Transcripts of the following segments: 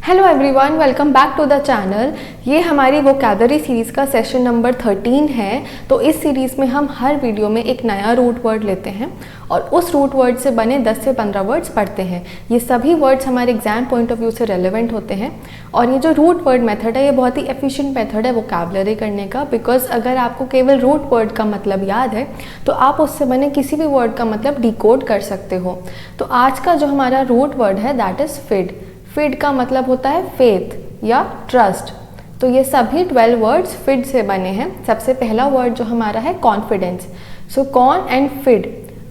Hello everyone, welcome back to the channel. ये हमारी vocabulary series का सेशन नंबर 13 है। तो इस सीरीज़ में हम हर वीडियो में एक नया रूट वर्ड लेते हैं और उस रूट वर्ड से बने 10 से 15 वर्ड्स पढ़ते हैं। ये सभी वर्ड्स हमारे एग्जाम पॉइंट ऑफ व्यू से रेलेवेंट होते हैं और ये जो रूट वर्ड मेथड है ये बहुत ही एफिशिएंट मेथड है वोकैबुलरी करने का, बिकॉज अगर आपको केवल रूट वर्ड का मतलब याद है तो आप उससे बने किसी भी वर्ड का मतलब डिकोड कर सकते हो। तो आज का जो हमारा रूट वर्ड है दैट इज़ फिड। फिड का मतलब होता है फेथ या ट्रस्ट। तो ये सभी 12 वर्ड्स फिड से बने हैं। सबसे पहला वर्ड जो हमारा है कॉन्फिडेंस। सो कॉन एंड फिड।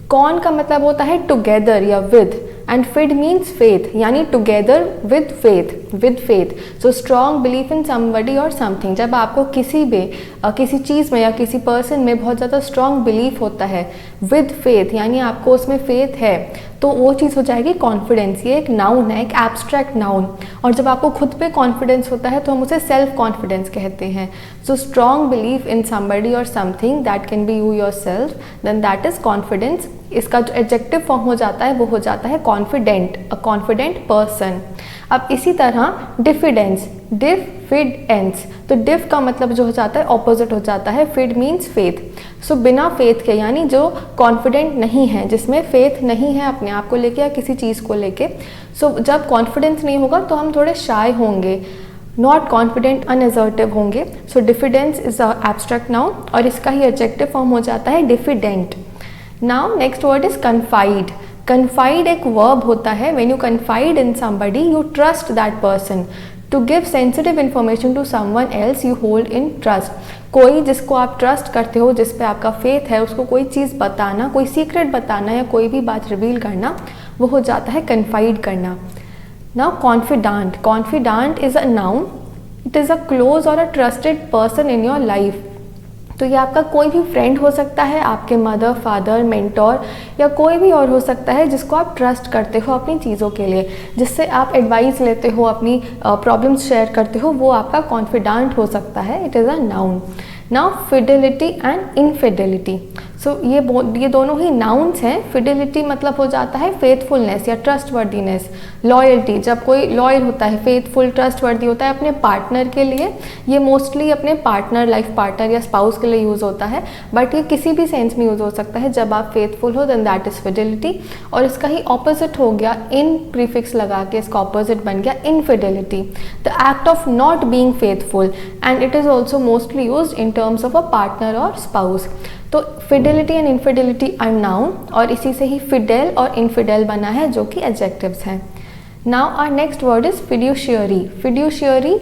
कॉन का मतलब होता है टुगेदर या विद, एंड फिड मीन्स फेथ, यानी together with faith. So strong belief in somebody और समथिंग। जब आपको किसी चीज़ में या किसी पर्सन में बहुत ज़्यादा स्ट्रॉन्ग बिलीफ होता है विद फेथ, यानी आपको उसमें फेथ है, तो वो चीज़ हो जाएगी कॉन्फिडेंस। ये एक नाउन है, एक एब्स्ट्रैक्ट नाउन। और जब आपको खुद पे कॉन्फिडेंस होता है तो हम उसे सेल्फ कॉन्फिडेंस कहते हैं। So strong belief in somebody और something that can be you yourself, then that is confidence. इसका जो एडजेक्टिव फॉर्म हो जाता है वो हो जाता है कॉन्फिडेंट, अ कॉन्फिडेंट पर्सन। अब इसी तरह डिफिडेंस, डिफिडेंस। तो डिफ का मतलब जो हो जाता है ऑपोजिट हो जाता है, फिड मीन्स फेथ। सो बिना फेथ के, यानी जो कॉन्फिडेंट नहीं है, जिसमें फेथ नहीं है अपने आप को लेके या किसी चीज़ को लेके। सो जब कॉन्फिडेंस नहीं होगा तो हम थोड़े शाय होंगे, नॉट कॉन्फिडेंट, अनअसर्टिव होंगे। So diffidence is a abstract noun और इसका ही एडजेक्टिव फॉर्म हो जाता है diffident. Now next word is confide. Confide एक वर्ब होता है। When you confide in somebody you trust that person. To give sensitive information to someone else you hold in trust. कोई जिसको आप ट्रस्ट करते हो, जिस पे आपका फेथ है, उसको कोई चीज़ बताना, कोई सीक्रेट बताना या कोई भी बात रिवील करना, वो हो जाता है कन्फाइड करना। Now confidant. Confidant is a noun. It is a close और a trusted person in your life. तो ये आपका कोई भी फ्रेंड हो सकता है, आपके मदर, फादर, मेंटोर या कोई भी और हो सकता है जिसको आप ट्रस्ट करते हो अपनी चीज़ों के लिए, जिससे आप एडवाइस लेते हो, अपनी प्रॉब्लम्स शेयर करते हो, वो आपका कॉन्फिडेंट हो सकता है। It is a noun. Now fidelity and infidelity. So ये दोनों ही नाउन्स हैं। फिडेलिटी मतलब हो जाता है फेथफुलनेस या ट्रस्टवर्दीनेस, लॉयल्टी। जब कोई लॉयल होता है, फेथफुल, ट्रस्टवर्दी होता है अपने पार्टनर के लिए, ये मोस्टली अपने पार्टनर, लाइफ पार्टनर या स्पाउस के लिए यूज़ होता है, बट ये किसी भी सेंस में यूज़ हो सकता है। जब आप फेथफुल हो देन दैट इज़ फिडेलिटी। और इसका ही ऑपोजिट हो गया, इन प्रीफिक्स लगा के इसका ऑपोजिट बन गया infidelity, the act of not being faithful, and it is also mostly used in terms of a partner और स्पाउस। तो fidelity and infidelity are noun और इसी से ही फिडेल और इनफिडेल बना है, जो कि एडजेक्टिव्स हैं। Now our next word is fiduciary. Fiduciary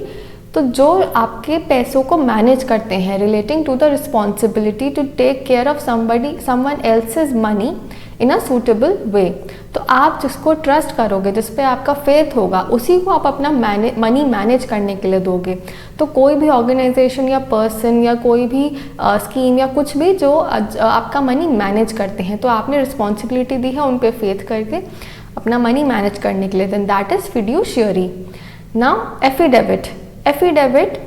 तो जो आपके पैसों को मैनेज करते हैं, relating to the responsibility to take care of someone else's money in a suitable way. तो आप जिसको ट्रस्ट करोगे, जिस पे आपका फेथ होगा, उसी को आप अपना मनी मैनेज करने के लिए दोगे। तो कोई भी ऑर्गेनाइजेशन या पर्सन या कोई भी स्कीम या कुछ भी जो आपका मनी मैनेज करते हैं, तो आपने रिस्पॉन्सिबिलिटी दी है उन पे फेथ करके अपना मनी मैनेज करने के लिए, then that is fiduciary. Now affidavit. Affidavit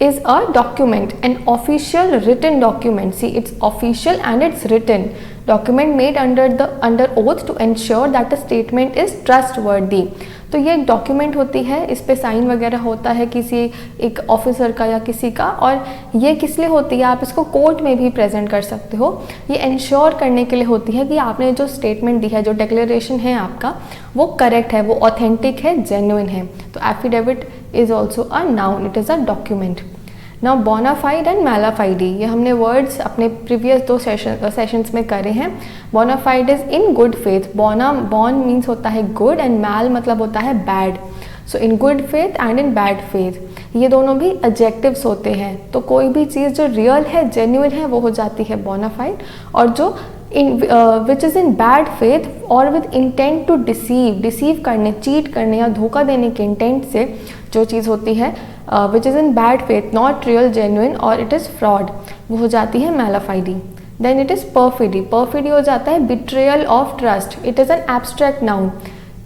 is a document, an official written document. See, it's official and it's written. Document made under oath to ensure that a statement is trustworthy. तो ये एक document होती है, इस पे sign वगैरह होता है किसी एक ऑफिसर का या किसी का, और ये किस लिए होती है, आप इसको कोर्ट में भी प्रेजेंट कर सकते हो। ये इंश्योर करने के लिए होती है कि आपने जो स्टेटमेंट दी है, जो डिक्लेरेशन है आपका, वो करेक्ट है, वो ऑथेंटिक है, जेन्युइन है। तो affidavit is also a noun, it is a document. Now bona fide and mala fide, ये हमने वर्ड्स अपने प्रीवियस 2 सेशंस में करे हैं। Bona fide is in good faith. Bon means होता है गुड एंड मैल मतलब होता है bad. So in good faith and in bad faith, ये दोनों भी एडजेक्टिव्स होते हैं। तो कोई भी चीज़ जो रियल है, जेन्युइन है, वो हो जाती है बोनाफाइड, और जो विच इज़ इन बैड फेथ और विद इंटेंट टू डिसीव करने, चीट करने या धोखा देने के इंटेंट से जो चीज़ होती है, which is in bad faith, not real, genuine, और इट इज़ फ्रॉड, वो हो जाती है mala fide. Then it is perfidy. Perfidy हो जाता है betrayal of trust. It is an abstract noun.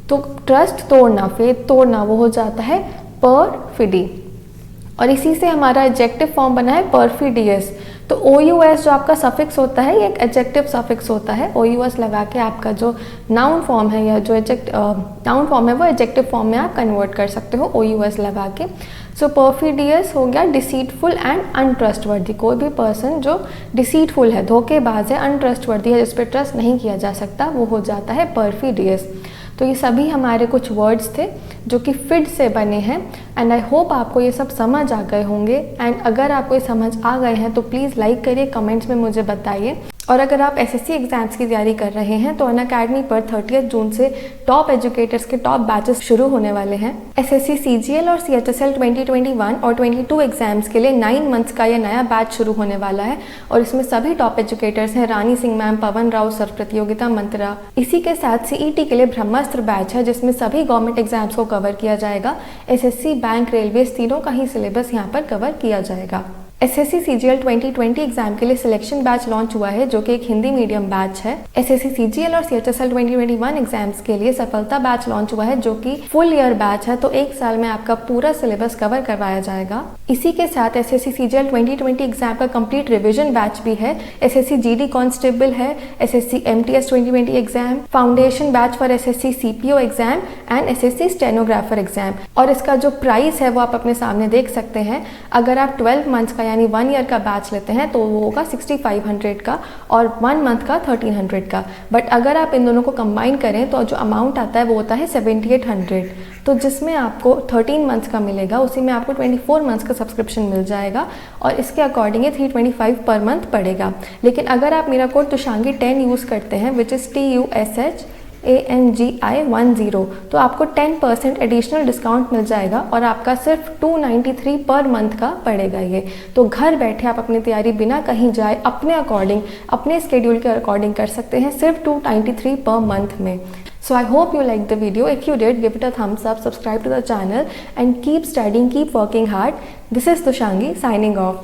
तो ट्रस्ट तोड़ना, फेथ तोड़ना, वो हो जाता है परफिडी। और इसी से हमारा एडजेक्टिव फॉर्म बना है परफिडियस। तो OUS जो आपका सफिक्स होता है ये एक एडजेक्टिव सफिक्स होता है। OUS लगा के आपका जो नाउन फॉर्म है या जो नाउन फॉर्म है वो एडजेक्टिव फॉर्म में आप कन्वर्ट कर सकते हो OUS लगा के। सो परफिडियस हो गया डिसीटफुल एंड अनट्रस्टवर्दी। कोई भी पर्सन जो डिसीटफुल है, धोखेबाज है, अनट्रस्टवर्दी है, जिस पर ट्रस्ट नहीं किया जा सकता, वो हो जाता है परफिडियस। तो ये सभी हमारे कुछ वर्ड्स थे जो कि फिड से बने हैं एंड आई होप आपको ये सब समझ आ गए होंगे। एंड अगर आपको ये समझ आ गए हैं तो प्लीज़ लाइक करिए, कमेंट्स में मुझे बताइए। और अगर आप SSC एग्ज़ाम्स की तैयारी कर रहे हैं तो अनअकैडमी पर 30 जून से टॉप एजुकेटर्स के टॉप बैचेस शुरू होने वाले हैं। SSC CGL और CHSL 2021 और 22 एग्जाम्स के लिए 9 मंथ्स का ये नया बैच शुरू होने वाला है और इसमें सभी टॉप एजुकेटर्स हैं, रानी सिंह मैम, पवन राव सर, प्रतियोगिता मंत्रा। इसी के साथ CET के लिए ब्रह्मास्त्र बैच है जिसमें सभी गवर्नमेंट एग्जाम्स को कवर किया जाएगा। SSC, बैंक, रेलवे तीनों का ही सिलेबस यहाँ पर कवर किया जाएगा। SSC CGL 2020 एग्जाम के लिए सिलेक्शन बैच लॉन्च हुआ है जो कि एक हिंदी मीडियम बैच है। SSC CGL और CHSL 2021 एग्जाम्स के लिए सफलता बैच लॉन्च हुआ है जो कि फुल ईयर बैच है, तो एक साल में आपका पूरा सिलेबस कवर करवाया जाएगा। इसी के साथ SSC CGL 2020 एग्जाम का कंप्लीट रिविजन बैच भी है। SSC GD कांस्टेबल है, SSC MTS 2020 exam, foundation batch for SSC CPO exam and SSC stenographer exam. और इसका जो प्राइस है वो आप अपने सामने देख सकते हैं। अगर आप 12 मंथ्स का यानी 1 ईयर का बैच लेते हैं तो वो होगा 6500 का और 1 मंथ का 1300 का। बट अगर आप इन दोनों को कंबाइन करें तो जो अमाउंट आता है वो होता है 7800। तो जिसमें आपको 13 मंथ्स का मिलेगा उसी में आपको 24 मंथ्स का सब्सक्रिप्शन मिल जाएगा और इसके अकॉर्डिंग 325 पर मंथ पड़ेगा। लेकिन अगर आप मेरा कोड तुषांगी 10 यूज़ करते हैं विच इज़ TUSHANGI10 तो आपको 10% एडिशनल डिस्काउंट मिल जाएगा और आपका सिर्फ 293 पर मंथ का पड़ेगा ये। तो घर बैठे आप अपनी तैयारी बिना कहीं जाए अपने अकॉर्डिंग, अपने स्केड्यूल के अकॉर्डिंग कर सकते हैं सिर्फ 293 पर मंथ में। So I hope you liked the video. If you did, give it a thumbs up, subscribe to the channel and keep studying, keep working hard. This is Tushangi signing off.